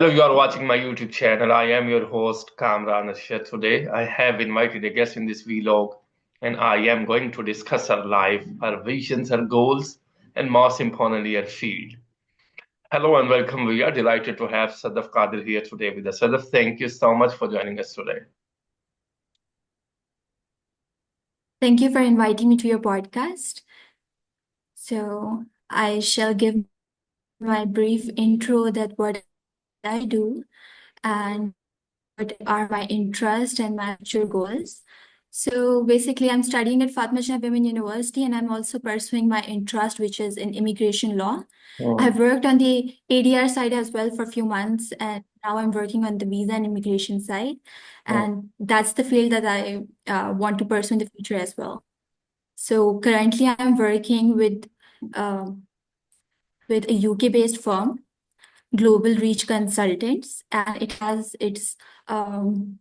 Hello, you are watching my YouTube channel. I am your host, Kamran Ashar. Today, I have invited a guest in this vlog, and I am going to discuss her life, her visions, her goals, and most importantly, her field. Hello and welcome. We are delighted to have Sadaf Qadir here today with us. Sadaf, thank you so much for joining us today. Thank you for inviting me to your podcast. So, I shall give my brief intro that what I do and what are my interests and my future goals. So basically, I'm studying at Fatma Shah Women University, and I'm also pursuing my interest, which is in immigration law. Hmm, I've worked on the ADR side as well for a few months, and now I'm working on the visa and immigration side. hmm, And that's the field that I want to pursue in the future as well. So currently, I'm working um, with a UK-based firm, Global Reach Consultants, and it has its um,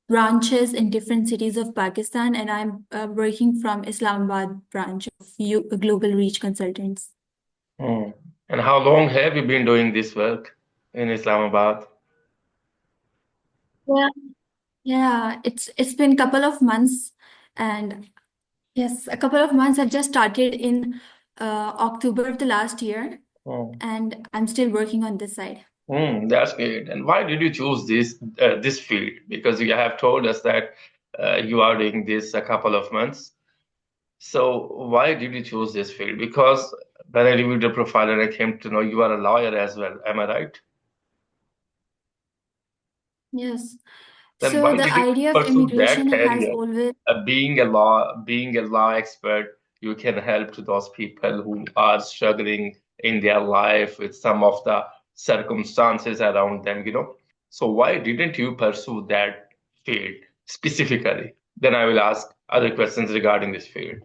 branches in different cities of Pakistan. And I'm working from Islamabad branch of Global Reach Consultants. hmm. And how long have you been doing this work in Islamabad? Yeah, yeah, it's been a couple of months, and yes, a couple of months. I've just started in October of the last year, Hmm. and I'm still working on this side. That's great. And why did you choose this field? Because you have told us that you are doing this a couple of months. So why did you choose this field? Because when I reviewed your profile and I came to know you are a lawyer as well. Am I right? Yes. Then So why the did you idea of pursue that immigration has career? always, Being a law expert, you can help to those people who are struggling in their life with some of the circumstances around them. So why didn't you pursue that field specifically? Then I will ask other questions regarding this field.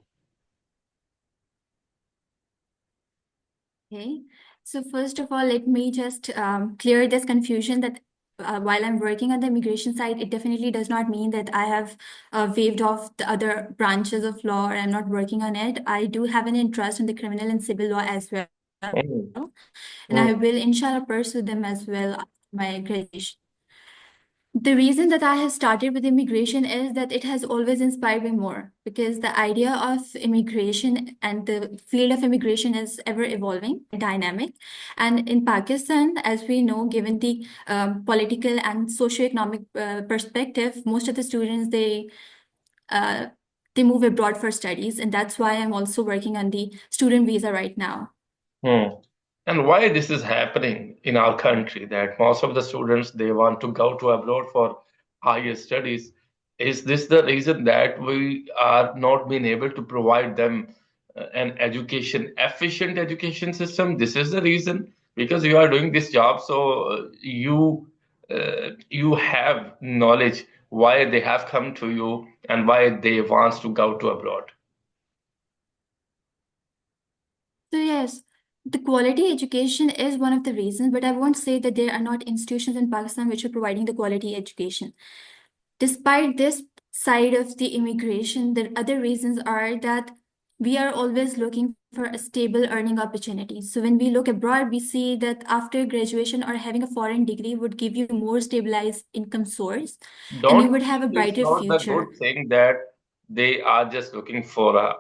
okay. So first of all, let me just clear this confusion that while I'm working on the immigration side, it definitely does not mean that I have waived off the other branches of law or I'm not working on it. I do have an interest in the criminal and civil law as well, Mm, and mm, I will inshallah pursue them as well after my graduation. The reason that I have started with immigration is that it has always inspired me more because the idea of immigration and the field of immigration is ever evolving, dynamic. And in Pakistan, as we know, given the political and socioeconomic perspective, most of the students uh, they move abroad for studies, and that's why I'm also working on the student visa right now. mm. And why this is happening in our country that most of the students they want to go to abroad for higher studies. Is this the reason that we are not being able to provide them an efficient education system? This is the reason because you are doing this job, so you have knowledge why they have come to you and why they want to go to abroad. So yes, the quality education is one of the reasons, but I won't say that there are not institutions in Pakistan which are providing the quality education. Despite this side of the immigration, the other reasons are that we are always looking for a stable earning opportunity. So when we look abroad, we see that after graduation or having a foreign degree would give you more stabilized income source, and you Don't would you have a think it's brighter not the future. good thing that they are just looking for a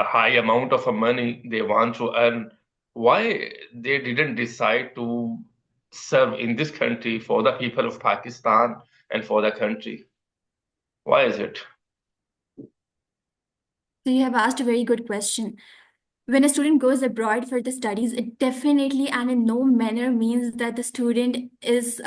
high amount of money they want to earn? Why they didn't decide to serve in this country for the people of Pakistan and for the country? Why is it? So you have asked a very good question. When a student goes abroad for the studies, it definitely and in no manner means that the student is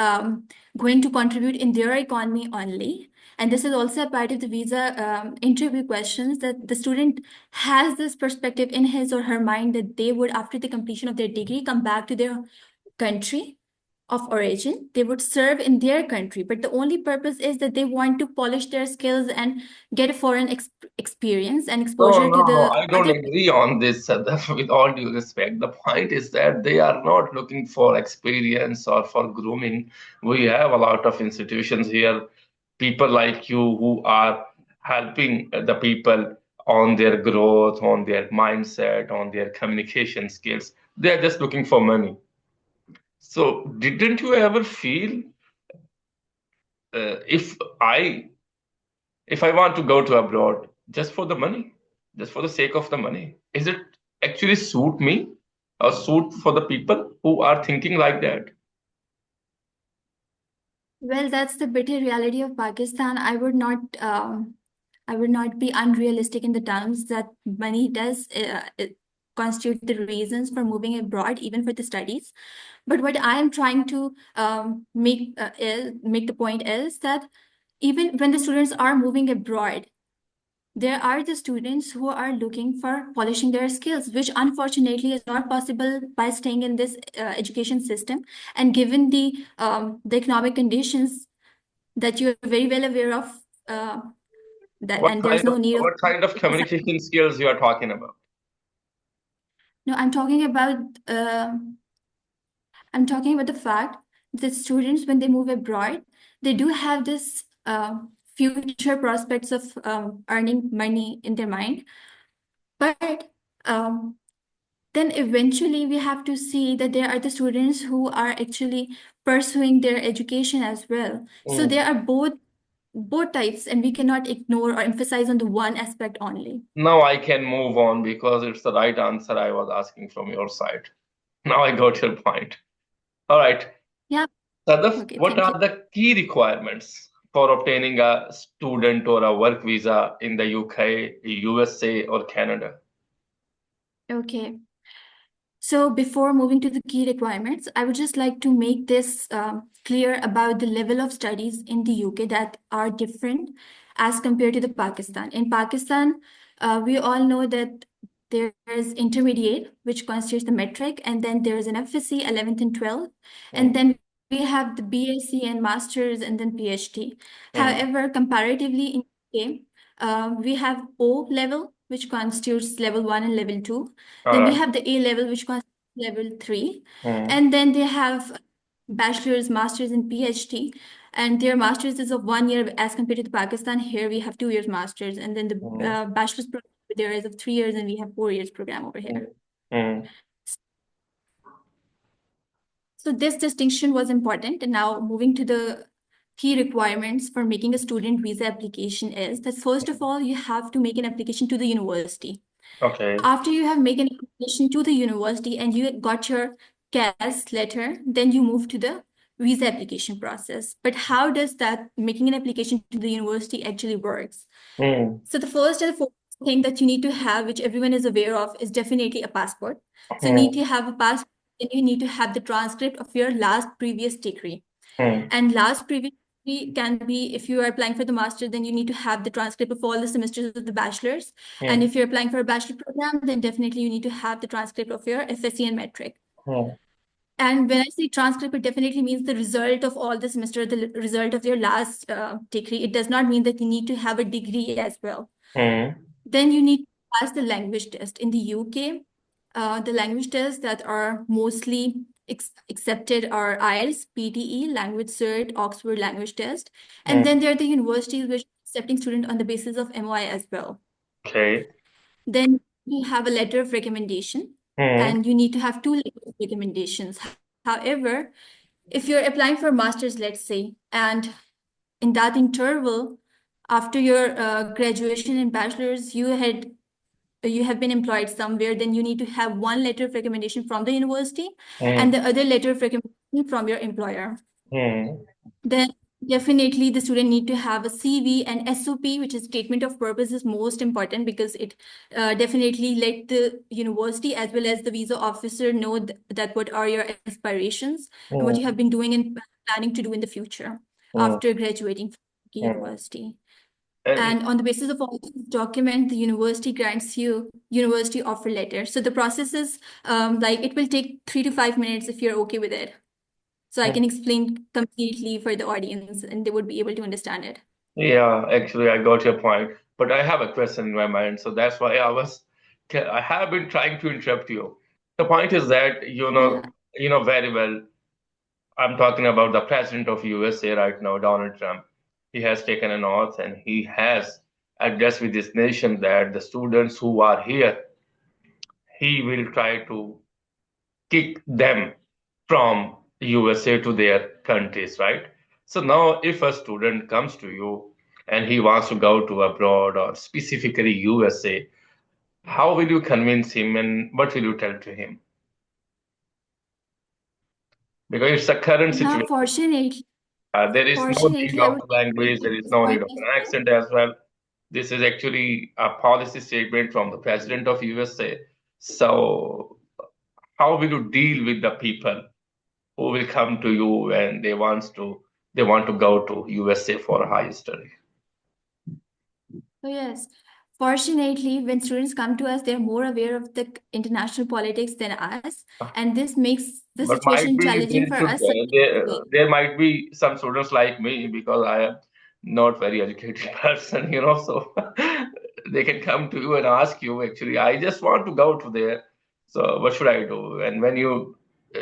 going to contribute in their economy only. And this is also a part of the visa interview questions that the student has this perspective in his or her mind that they would, after the completion of their degree, come back to their country of origin. They would serve in their country, but the only purpose is that they want to polish their skills and get a foreign experience and No, exposure to no, no. the I don't other. agree on this, Sadaf, with all due respect. The point is that they are not looking for experience or for grooming. We have a lot of institutions here, people like you who are helping the people on their growth, on their mindset, on their communication skills. They are just looking for money. So, didn't you ever feel if I want to go to abroad just for the money, just for the sake of the money, is it actually suit me or suit for the people who are thinking like that? Well, that's the bitter reality of Pakistan. I would not be unrealistic in the terms that money does constitute the reasons for moving abroad, even for the studies. But what I am trying to make the point is that even when the students are moving abroad, there are the students who are looking for polishing their skills, which unfortunately is not possible by staying in this education system. And given the economic conditions that you're very well aware of, uh, that and there's no need of. What kind of communication skills you are talking about? No, uh, I'm talking about the fact that students, when they move abroad, they do have this future prospects of earning money in their mind, but um, then eventually we have to see that there are the students who are actually pursuing their education as well. So Mm. there are both types, and we cannot ignore or emphasize on the one aspect only. Now I can move on because it's the right answer I was asking from your side. Now I got your point. All right. Yeah. Sadaf, Okay. what Thank you. are the key requirements for obtaining a student or a work visa in the UK, USA, or Canada? Okay. So before moving to the key requirements, I would just like to make this clear about the level of studies in the UK that are different as compared to the Pakistan. In Pakistan, we all know that there is intermediate, which constitutes the metric, and then there is an FSC, 11th and 12th, and Mm, then we have the BSc and Masters and then PhD. mm, However, comparatively in UK, we have O level, which constitutes level 1 and level 2. all Then we right. have the A level, which constitutes level 3. Mm, And then they have bachelor's, master's, and PhD. And their master's is of 1 year as compared to the Pakistan. Here we have 2 years master's. And then the mm, bachelor's program there is of 3 years, and we have 4 years program over mm, here. mm. So this distinction was important. And now moving to the key requirements for making a student visa application is that first of all, you have to make an application to the university. Okay. After you have made an application to the university and you got your CAS letter, then you move to the visa application process. But how does that making an application to the university actually works? Mm, So the first and the foremost thing that you need to have, which everyone is aware of, is definitely a passport. So you need mm, to have a passport, and you need to have the transcript of your last previous degree. mm, And last previous degree can be, if you are applying for the master, then you need to have the transcript of all the semesters of the bachelor's. And mm, if you're applying for a bachelor program, then definitely you need to have the transcript of your FSC and metric. mm, And when I say transcript, it definitely means the result of all the semester, the result of your last degree. It does not mean that you need to have a degree as well. mm, Then you need to pass the language test. In the UK, the language tests that are mostly accepted are IELTS, PTE, Language Cert, Oxford Language Test. And mm. then there are the universities which are accepting students on the basis of MOI as well. Okay. Then you have a letter of recommendation, Mm, and you need to have two letters of recommendations. However, if you're applying for master's, let's say, and in that interval, after your graduation and bachelor's, you have been employed somewhere, then you need to have one letter of recommendation from the university and mm, the other letter of recommendation from your employer. mm, Then definitely the student need to have a CV and SOP, which is statement of purpose, is most important because it definitely let the university as well as the visa officer know that what are your aspirations and what you mm, have been doing and planning to do in the future mm, after graduating from the mm. university. And And on the basis of all this document, the university grants you university offer letter. So the process is like it will take 3 to 5 minutes if you're okay with it. So I can explain completely for the audience and they would be able to understand it. yeah, actually, I got your point, but I have a question in my mind, so that's why I have been trying to interrupt you. The point is that Yeah. you know very well. I'm talking about the president of USA right now, Donald Trump. He has taken an oath and he has addressed with this nation that the students who are here, he will try to kick them from USA to their countries, right? So now, if a student comes to you and he wants to go to abroad or specifically USA, how will you convince him and what will you tell to him? Because it's a current Yeah, situation. There is no need fortunately, I of would say language, there at is this no need point of as an well. accent as well. This is actually a policy statement from the president of USA. So, how will you deal with the people who will come to you and they want to go to USA for a higher study? So yes, fortunately, when students come to us, they're more aware of the international politics than us, and this makes the But might situation be challenging for us way. there might be some students like me because I am not very educated person, so they can come to you and ask you, actually, I just want to go to there. So what should I do? And when you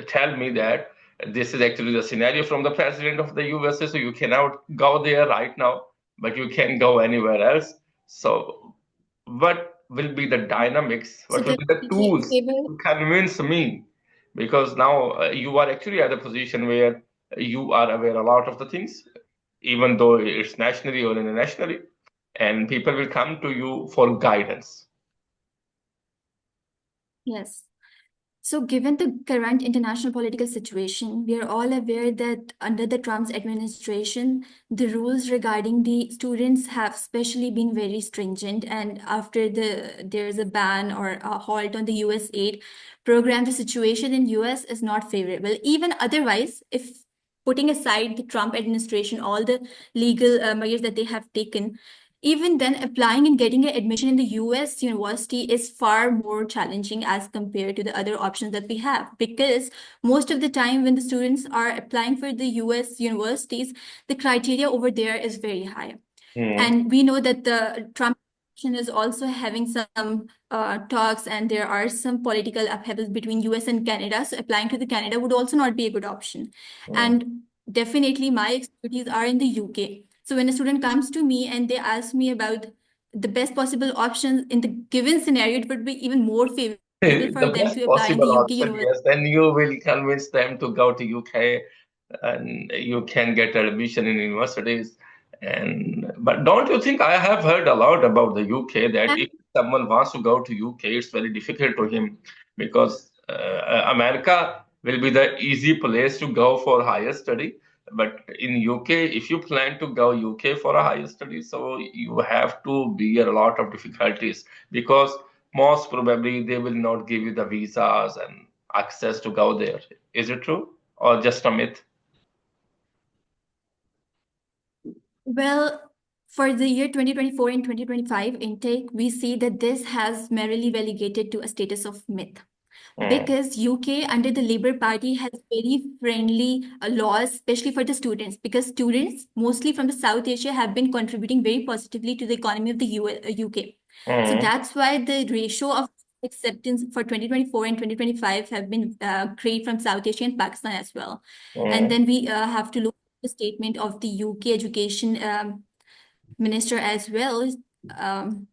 tell me that this is actually the scenario from the president of the USA, so you cannot go there right now, but you can go anywhere else. So what will be the dynamics? So What will be the definitely, tools they will. to convince me? Because now you are actually at a position where you are aware a lot of the things, even though it's nationally or internationally, and people will come to you for guidance. Yes. So, given the current international political situation, we are all aware that under the Trump's administration, the rules regarding the students have especially been very stringent. And after there's a ban or a halt on the US aid program, the situation in US is not favorable. Even otherwise, if putting aside the Trump administration, all the legal measures that they have taken, even then, applying and getting an admission in the US university is far more challenging as compared to the other options that we have. Because most of the time, when the students are applying for the US universities, the criteria over there is very high. Mm, And we know that the Trump administration is also having some talks, and there are some political upheavals between US and Canada. So applying to the Canada would also not be a good option. mm. And definitely my expertise are in the UK. So when a student comes to me and they ask me about the best possible options in the given scenario, it would be even more favorable for The them best to apply in the possible UK option, university. yes. Then you will convince them to go to UK, and you can get admission in universities. And but don't you think I have heard a lot about the UK that if someone wants to go to UK, it's very difficult to him because America will be the easy place to go for higher study. But in UK, if you plan to go UK for a higher study, so you have to bear a lot of difficulties because most probably they will not give you the visas and access to go there. Is it true or just a myth? Well, for the year 2024 and 2025 intake, we see that this has merely relegated to a status of myth. Mm, Because UK under the Labour Party has very friendly laws, especially for the students, because students mostly from the South Asia have been contributing very positively to the economy of the UK. So mm, that's why the ratio of acceptance for 2024 and 2025 have been great from South Asia and Pakistan as well. And mm, then we have to look at the statement of the UK education minister as well. Um,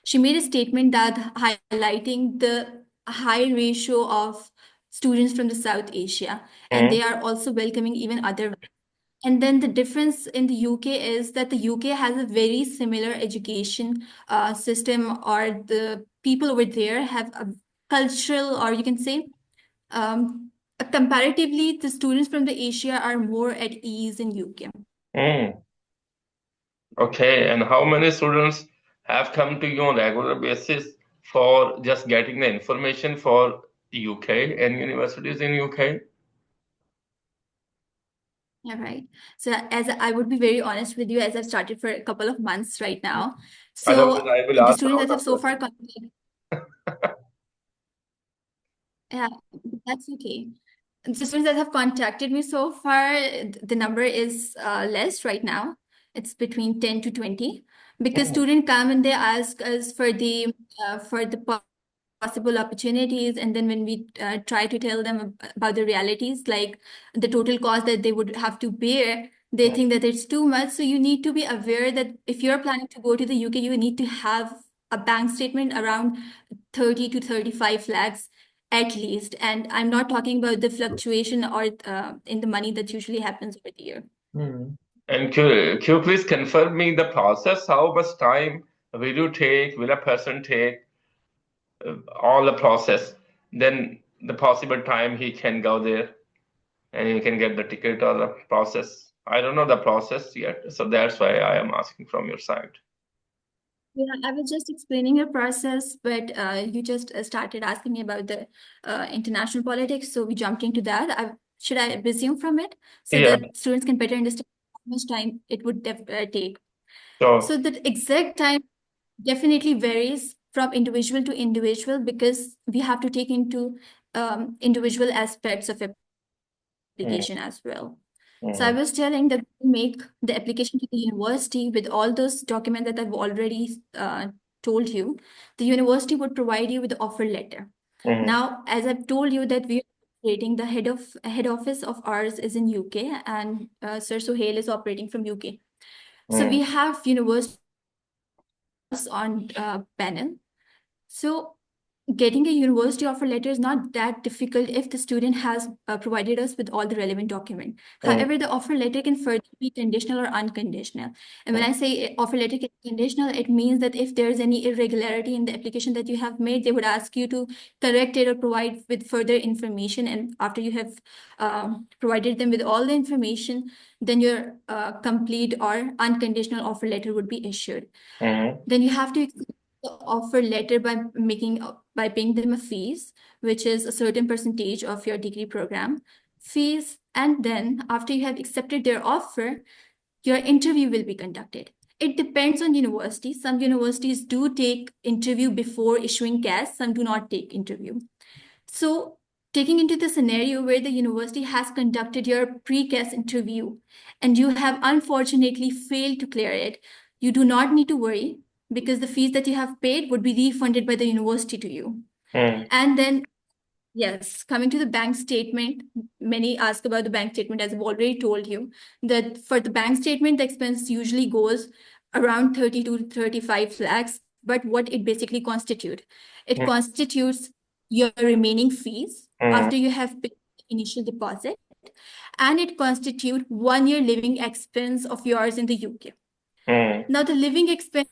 she made a statement that highlighting the high ratio of students from the South Asia, and mm, they are also welcoming even other. And then the difference in the UK is that the UK has a very similar education system, or the people over there have a cultural, or you can say, comparatively, the students from the Asia are more at ease in UK. mm. Okay, and how many students have come to you on regular basis for just getting the information for UK and universities in UK? Yeah, right. So as I would be very honest with you, as I've started for a couple of months right now. Otherwise, So I will the ask a students lot that have of so far questions. contacted, yeah, that's okay. The students that have contacted me so far, the number is less right now. It's between 10 to 20, because Mm, students come and they ask us for the possible opportunities, and then when we try to tell them about the realities, like the total cost that they would have to bear, they mm, think that it's too much. So you need to be aware that if you're planning to go to the UK, you need to have a bank statement around 30 to 35 lakhs, at least. And I'm not talking about the fluctuation or in the money that usually happens over the year. Hmm. And could you please confirm me the process? How much time will you take? Will a person take all the process? Then the possible time he can go there and he can get the ticket or the process. I don't know the process yet, so that's why I am asking from your side. Yeah, I was just explaining your process, but you just started asking me about the international politics, so we jumped into that. Should I resume from it so Yeah, that students can better understand how much time it would take? so So the exact time definitely varies from individual to individual because we have to take into individual aspects of mm, application as well. So I mm, was telling that we make the application to the university with all those documents that I've already told you. The university would provide you with the offer letter. mm, Now, as I've told you that we are operating, the head office of ours is in UK, and Sir Sohail is operating from UK. So we mm, have universities on panel. So getting a university offer letter is not that difficult if the student has provided us with all the relevant document. mm, However, the offer letter can further be conditional or unconditional. And when mm, I say offer letter can be conditional, it means that if there's any irregularity in the application that you have made, they would ask you to correct it or provide with further information. And after you have provided them with all the information, then your complete or unconditional offer letter would be issued. mm, Then you have to accept the offer letter by paying them a fees, which is a certain percentage of your degree program fees. And then after you have accepted their offer, your interview will be conducted. It depends on university. Some universities do take interview before issuing CAS, some do not take interview. So, taking into the scenario where the university has conducted your pre-CAS interview and you have unfortunately failed to clear it, you do not need to worry because the fees that you have paid would be refunded by the university to you. mm, And then, yes, coming to the bank statement, many ask about the bank statement, as I've already told you, that for the bank statement, the expense usually goes around 30 to 35 lakhs. But what it basically constitute? It mm, constitutes your remaining fees mm, after you have paid the initial deposit, and it constitute 1 year living expense of yours in the UK. mm, Now, the living expense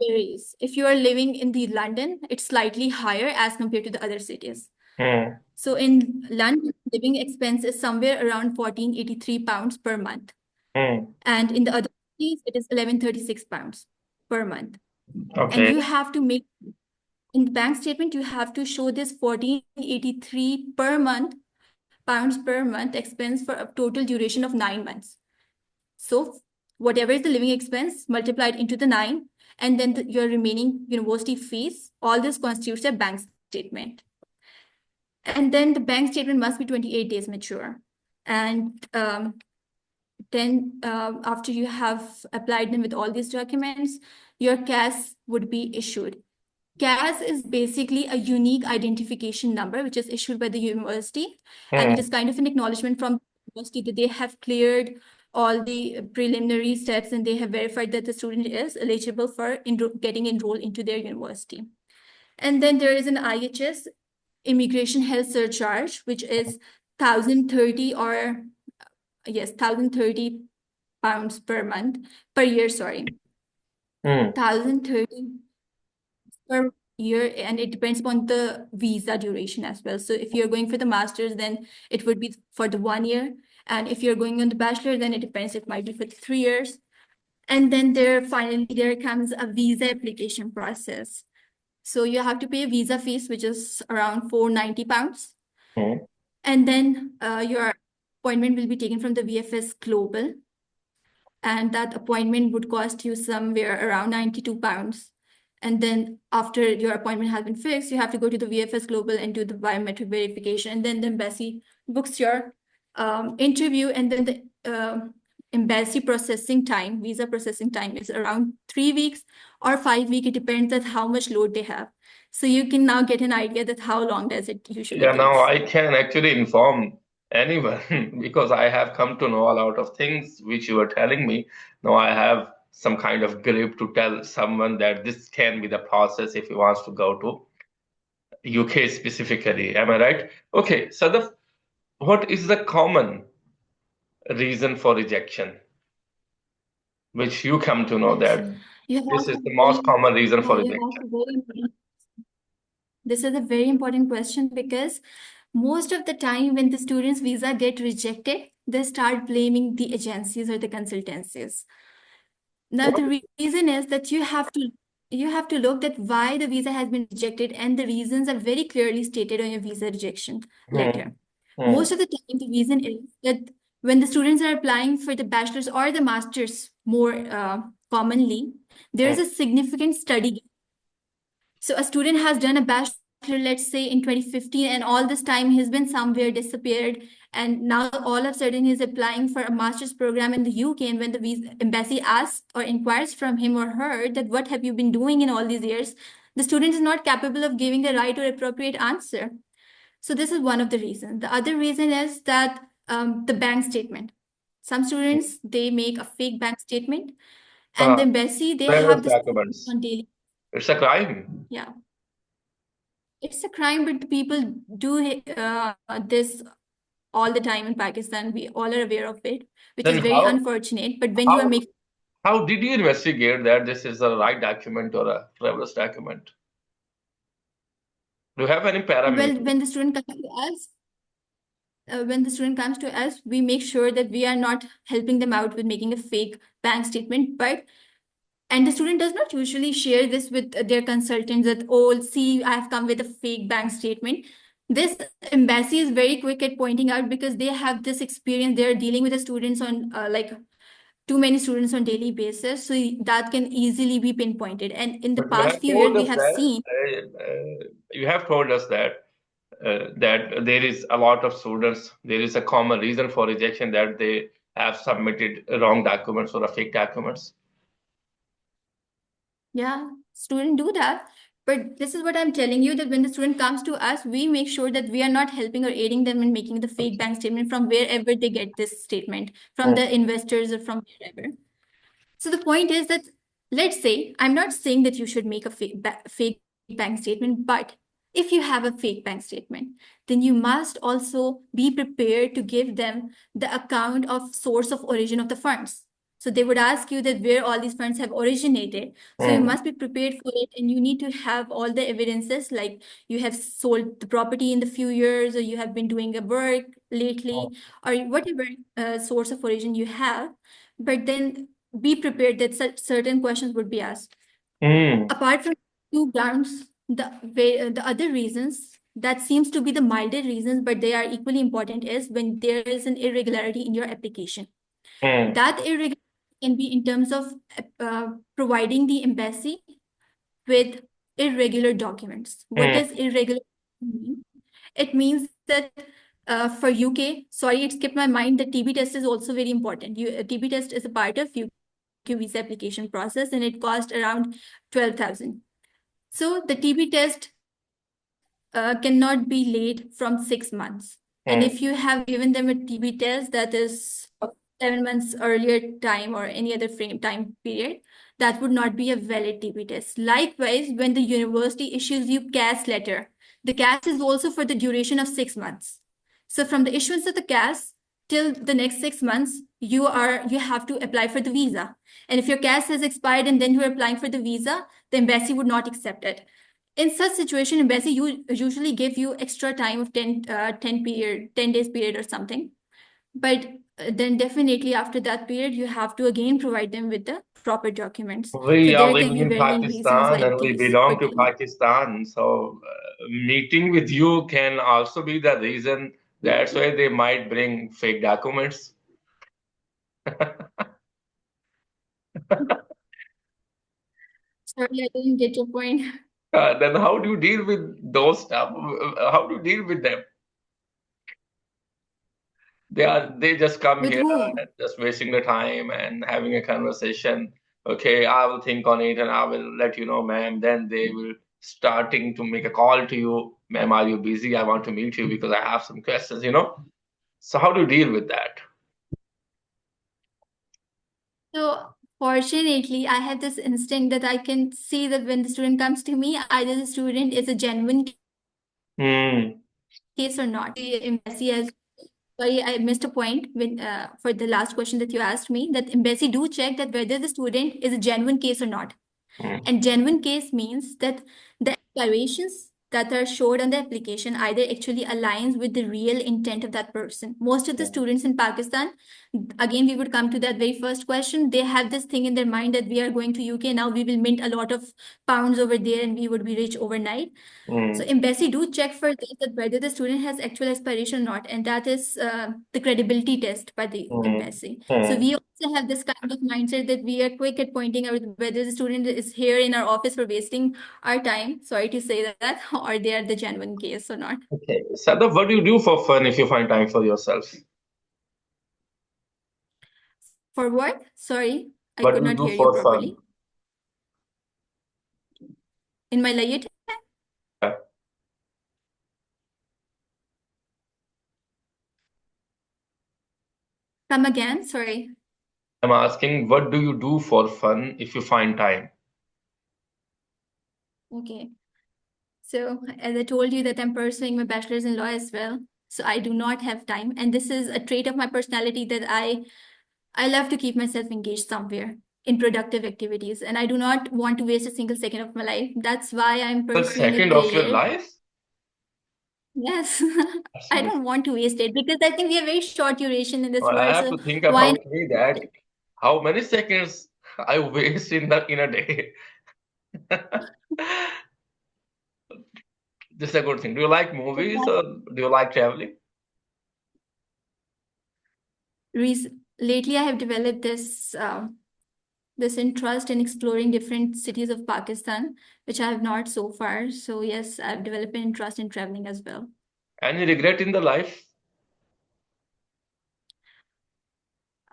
varies. If you are living in the London, it's slightly higher as compared to the other cities. mm, So in London, living expense is somewhere around 1483 pounds per month. mm. And in the other cities, it is 1136 pounds per month. And Okay. you have to make, in the bank statement, you have to show this 1483 per month, pounds per month expense for a total duration of 9 months. So whatever is the living expense multiplied into the nine, and then your remaining university fees, all this constitutes a bank statement. And then the bank statement must be 28 days mature. And then after you have applied them with all these documents, your CAS would be issued. CAS is basically a unique identification number, which is issued by the university. And it Mm, is kind of an acknowledgement from the university that they have cleared all the preliminary steps and they have verified that the student is eligible for getting enrolled into their university. And then there is an IHS, immigration health surcharge, which is 1030 or yes, 1030 pounds per month, per year, sorry. mm. 1030 per year, and it depends upon the visa duration as well. So if you're going for the master's, then it would be for the 1 year. And if you're going on the bachelor, then it depends, it might be for the 3 years. And then there comes a visa application process. So you have to pay a visa fees, which is around 490 pounds. Mm, And then your appointment will be taken from the VFS Global. And that appointment would cost you somewhere around 92 pounds. And then after your appointment has been fixed, you have to go to the VFS Global and do the biometric verification. And then the embassy books your interview. And then the embassy processing time, visa processing time is around 3 weeks or 5 weeks. It depends on how much load they have. So you can now get an idea that how long does it usually Yeah, now takes. I can actually inform anyone because I have come to know a lot of things which you were telling me. Now I have some kind of grip to tell someone that this can be the process if he wants to go to. UK specifically. Am I right? Okay, so what is the common reason for rejection, which you come to know that Rejection. You have this is asked a the most very, common reason yeah, for you have asked rejection? a very important. This is a very important question because most of the time when the student's visa get rejected, they start blaming the agencies or the consultancies. Now What? the reason is that you have to look at why the visa has been rejected, and the reasons are very clearly stated on your visa rejection Hmm. letter. Hmm. Most of the time, the reason is that when the students are applying for the bachelor's or the master's more commonly, there Hmm. is a significant study. So a student has done a bachelor, let's say in 2015, and all this time he's been somewhere disappeared, and now all of a sudden he's applying for a master's program in the UK. And when the embassy asks or inquires from him or her that what have you been doing in all these years, the student is not capable of giving the right or appropriate answer. So this is one of the reasons. The other reason is that the bank statement. Some students they make a fake bank statement, and Uh, the embassy they Travel have this documents. on daily. It's a crime. Yeah. It's a crime, but people do this all the time in Pakistan. We all are aware of it, which is Then very unfortunate. But when you are how making, how did you investigate that this is a right document or a traveler's document? Do you have any well, parameters? when the student comes to us, we make sure that we are not helping them out with making a fake bank statement. But and the student does not usually share this with their consultants that, oh, see, I have come with a fake bank statement. This embassy is very quick at pointing out because they have this experience. They're dealing with the students on like too many students on daily basis. So that can easily be pinpointed. And in the But you past have few years, told we us have that seen, you have told us that there is a lot of students. There is a common reason for rejection that they have submitted wrong documents or a fake documents. yeah, student do that. But this is what I'm telling you that when the student comes to us, we make sure that we are not helping or aiding them in making the fake bank statement from wherever they get this statement, from Hmm. the investors or from wherever. So the point is that, let's say, I'm not saying that you should make a fake bank statement, but if you have a fake bank statement, then you must also be prepared to give them the account of source of origin of the funds. So they would ask you that where all these funds have originated. So you Hmm. must be prepared for it, and you need to have all the evidences like you have sold the property in the few years, or you have been doing a work lately, or whatever source of origin you have. But then be prepared that certain questions would be asked. Hmm. Apart from two grounds, the other reasons that seems to be the milder reasons, but they are equally important, is when there is an irregularity in your application. Hmm. That irregularity can be in terms of providing the embassy with irregular documents. What Hmm. does irregular mean? It means that for UK, sorry, it skipped my mind. The TB test is also very important. TB test is a part of UK visa application process, and it cost around 12,000. So the TB test cannot be late from 6 months. And if you Hmm. have given them a TB test that is 7 months earlier time or any other frame time period, that would not be a valid TB test. Likewise, when the university issues you CAS letter, the CAS is also for the duration of 6 months. So from the issuance of the CAS till the next 6 months, you have to apply for the visa. And if your CAS has expired and then you're applying for the visa, the embassy would not accept it. In such situation, embassy you usually give you extra time of 10 days period or something. But then definitely after that period, you have to again provide them with the proper documents. So We are there can living be in varying reasons Pakistan like and we these. belong But to Pakistan. So, meeting with you can also be the reason. That's why they might bring fake documents. sorry, I didn't get your point. Then how do you deal with those stuff? How do you deal with them? They just come With here whom? and just wasting the time and having a conversation. Okay, I will think on it and I will let you know, ma'am. Then they will starting to make a call to you, ma'am. Are you busy? I want to meet you because I have some questions. So how do you deal with that? So fortunately, I have this instinct that I can see that when the student comes to me, either the student is a genuine candidate Hmm. case or not. Embassy as sorry, I missed a point when for the last question that you asked me that embassy do check that whether the student is a genuine case or not. Hmm. And genuine case means that the declarations that are showed on the application either actually aligns with the real intent of that person. Most of the students in Pakistan, again, we would come to that very first question. They have this thing in their mind that we are going to UK now, we will mint a lot of pounds over there, and we would be rich overnight. So Hmm. embassy do check for this, that whether the student has actual aspiration or not, and that is the credibility test by the Hmm. embassy. So Hmm. we also have this kind of mindset that we are quick at pointing out whether the student is here in our office for wasting our time. Sorry to say that, or they are the genuine case or not. Okay. Sadaf, what do you do for fun if you find time for yourself? For what? Sorry, I What could do you not do hear you for fun? properly. In my leisure time, Yeah. come again. Sorry. I'm asking, what do you do for fun if you find time? Okay. So, as I told you that I'm pursuing my bachelor's in law as well. So I do not have time. And this is a trait of my personality that I love to keep myself engaged somewhere in productive activities. And I do not want to waste a single second of my life. That's why I'm A pursuing a second of your career. life? Yes. That's I good. don't want to waste it because I think we have very short duration in this Well, I world. have So to think why about not me waste that it? how many seconds I waste in a day. This is a good thing. Do you like movies or do you like traveling? Lately, I have developed this interest in exploring different cities of Pakistan, which I have not so far. So yes, I've developed an interest in traveling as well. Any regret in the life?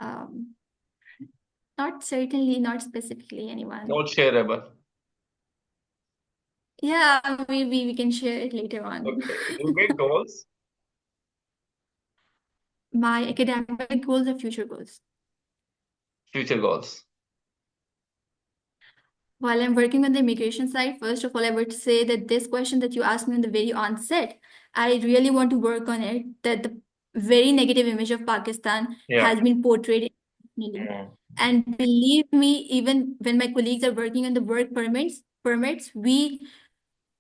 Um, Not certainly, not specifically anyone. Not shareable. Yeah, maybe we can share it later on. Okay. Do you make goals? My academic goals or future goals. Future goals. While I'm working on the immigration side, first of all, I would say that this question that you asked me in the very onset, I really want to work on it. That the very negative image of Pakistan Yeah. has been portrayed intentionally. Mm. And believe me, even when my colleagues are working on the work permits, we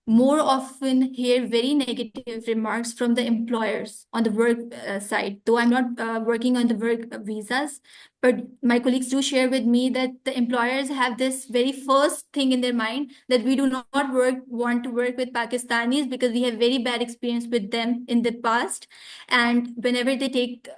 more often hear very negative remarks from the employers on the work side. Though I'm not working on the work visas, but my colleagues do share with me that the employers have this very first thing in their mind that we do not want to work with Pakistanis because we have very bad experience with them in the past. And whenever they take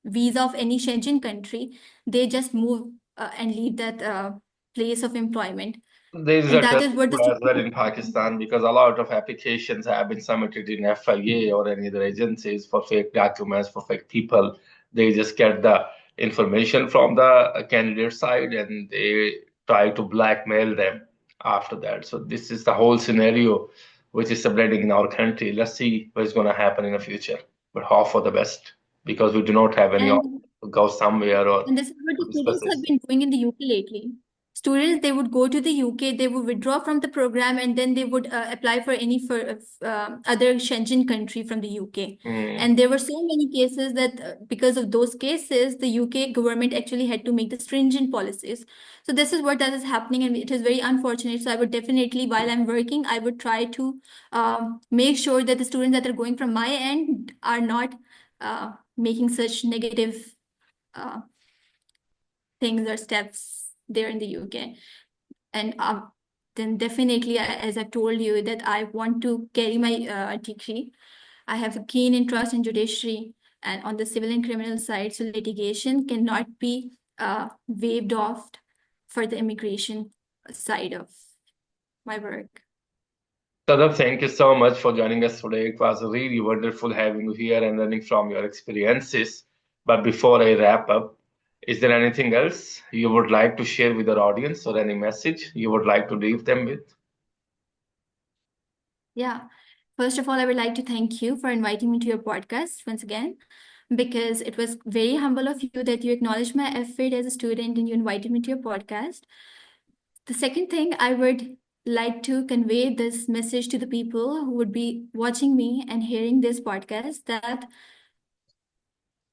visa of any Schengen country, they just move and leave that place of employment. There is And a that trust is what the issue as well students in Pakistan because a lot of applications have been submitted in FIA or any other agencies for fake documents, for fake people. They just get the information from the candidate side and they try to blackmail them after that. So this is the whole scenario which is spreading in our country. Let's see what's going to happen in the future. But hope for the best because we do not have any option and to go somewhere or And this is what the to discuss students have this. been doing in the UK lately. Students, they would go to the UK, they would withdraw from the program, and then they would apply for any for other Schengen country from the UK. Mm. And there were so many cases that because of those cases, the UK government actually had to make the stringent policies. So this is what that is happening, and it is very unfortunate. So I would definitely, while I'm working, I would try to make sure that the students that are going from my end are not making such negative. Uh, Things or steps there in the UK. And then definitely, as I've told you, that I want to carry my degree. I have a keen interest in judiciary and on the civil and criminal side, so litigation cannot be waived off for the immigration side of my work. Sadaf, thank you so much for joining us today. It was really wonderful having you here and learning from your experiences. But before I wrap up, is there anything else you would like to share with our audience or any message you would like to leave them with? Yeah. First of all, I would like to thank you for inviting me to your podcast once again, because it was very humble of you that you acknowledged my effort as a student and you invited me to your podcast. The second thing I would like to convey this message to the people who would be watching me and hearing this podcast that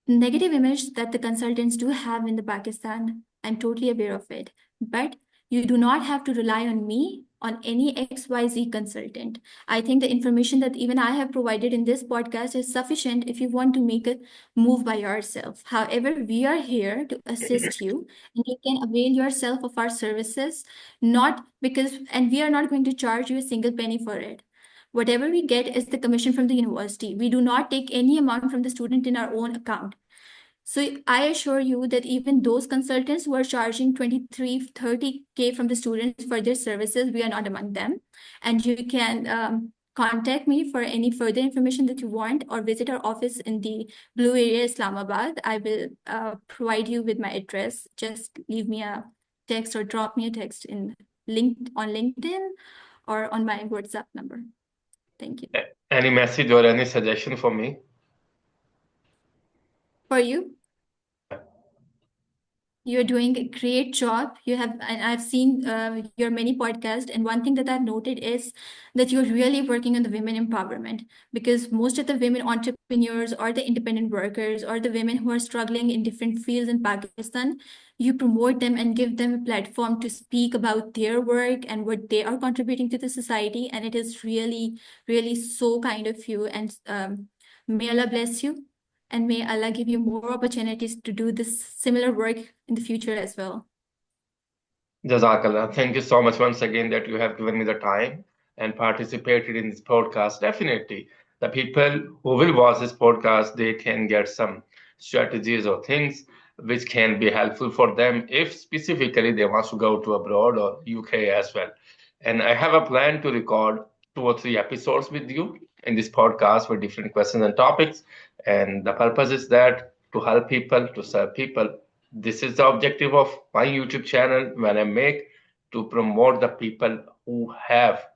negative image that the consultants do have in the Pakistan, I'm totally aware of it. But you do not have to rely on me on any XYZ consultant. I think the information that even I have provided in this podcast is sufficient if you want to make a move by yourself. However, we are here to assist you and you can avail yourself of our services, not because, and we are not going to charge you a single penny for it. Whatever we get is the commission from the university. We do not take any amount from the student in our own account. So I assure you that even those consultants who are charging 23, 30K from the students for their services, we are not among them. And you can contact me for any further information that you want or visit our office in the Blue Area, Islamabad. I will provide you with my address. Just leave me a text or drop me a text on LinkedIn or on my WhatsApp number. Thank you. Any message or any suggestion for me? For you? Yeah. You're doing a great job. You have, and I've seen your many podcasts, and one thing that I've noted is that you're really working on the women empowerment because most of the women entrepreneurs or the independent workers or the women who are struggling in different fields in Pakistan, you promote them and give them a platform to speak about their work and what they are contributing to the society. And it is really, really so kind of you. And may Allah bless you. And may Allah give you more opportunities to do this similar work in the future as well. Jazakallah. Thank you so much once again that you have given me the time and participated in this podcast. Definitely, the people who will watch this podcast, they can get some strategies or things which can be helpful for them if specifically they want to go to abroad or UK as well. And I have a plan to record 2 or 3 episodes with you in this podcast with different questions and topics. And the purpose is that to help people, to serve people. This is the objective of my YouTube channel when I make to promote the people who have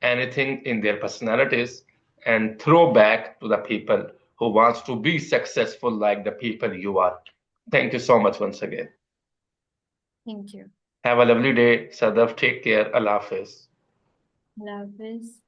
anything in their personalities and throw back to the people who wants to be successful like the people you are. Thank you so much once again. Thank you. Have a lovely day. Sadaf, take care. Allah Hafiz. Allah Hafiz.